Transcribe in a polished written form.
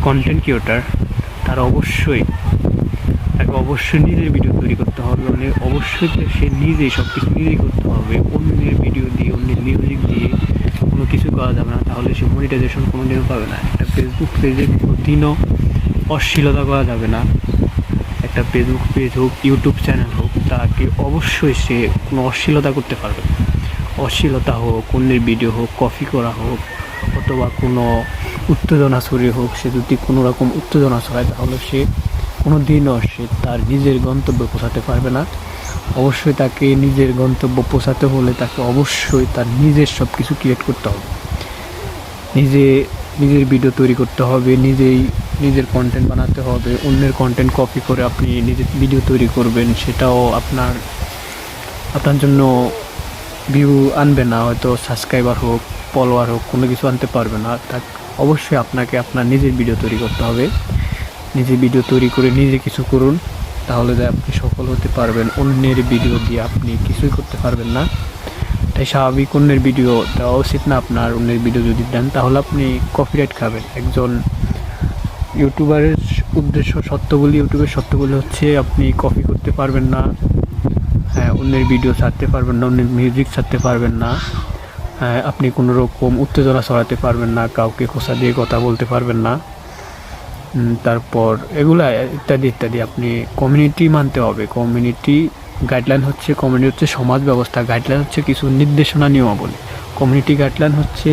Content creator তারা অবশ্যই নিজের ভিডিও তৈরি করতে হবে, মানে অবশ্যই সে নিজেই সব কিছু নিজেই করতে হবে। অন্যের ভিডিও দিয়ে, অন্যের মিউজিক দিয়ে কোনো কিছু করা যাবে না, তাহলে সে মনিটাইজেশন কোনো দিনও পাবে না। একটা ফেসবুক পেজে কোনো দিনও অশ্লীলতা করা যাবে না। একটা ফেসবুক পেজ হোক, ইউটিউব চ্যানেল হোক, তাকে অবশ্যই সে কোনো অশ্লীলতা করতে পারবে না। অশ্লীলতা হোক, অন্যের ভিডিও হোক, কপি করা হোক, অথবা কোনো উত্তেজনা ছড়িয়ে হোক, সে যদি কোনো রকম উত্তেজনা ছড়ায় তাহলে সে কোনো দিনও সে তার নিজের গন্তব্যে পৌঁছাতে পারবে না। অবশ্যই তাকে নিজের গন্তব্য পৌঁছাতে হলে তাকে অবশ্যই তার নিজের সব কিছু ক্রিয়েট করতে হবে, নিজের ভিডিও তৈরি করতে হবে, নিজের কন্টেন্ট বানাতে হবে। অন্যের কন্টেন্ট কপি করে আপনি নিজের ভিডিও তৈরি করবেন, সেটাও আপনার জন্য ভিউ আনবে না, হয়তো সাবস্ক্রাইবার হোক, ফলোয়ার হোক, কোনো কিছু আনতে পারবে না। তা অবশ্যই আপনাকে আপনার নিজের ভিডিও তৈরি করতে হবে। নিজের ভিডিও তৈরি করে নিজে কিছু করুন, তাহলে আপনি সফল হতে পারবেন। অন্যের ভিডিও দিয়ে আপনি কিছুই করতে পারবেন না। তাই স্বাভাবিক অন্যের ভিডিও দেওয়া উচিত না আপনার। অন্যের ভিডিও যদি দেন তাহলে আপনি কপিরাইট খাবেন। একজন ইউটিউবারের ইউটিউবের সত্যগুলি হচ্ছে আপনি কপি করতে পারবেন না, হ্যাঁ, অন্যের ভিডিও ছাড়তে পারবেন না, অন্যের মিউজিক ছাড়তে পারবেন না, হ্যাঁ, আপনি কোনো রকম উত্তেজনা ছড়াতে পারবেন না, কাউকে খোঁচা দিয়ে কথা বলতে পারবেন না, তারপর এগুলা ইত্যাদি ইত্যাদি। আপনি কমিউনিটি মানতে হবে। কমিউনিটি হচ্ছে সমাজ ব্যবস্থা। গাইডলাইন হচ্ছে কিছু নির্দেশনা, নিয়মাবলী। কমিউনিটি গাইডলাইন হচ্ছে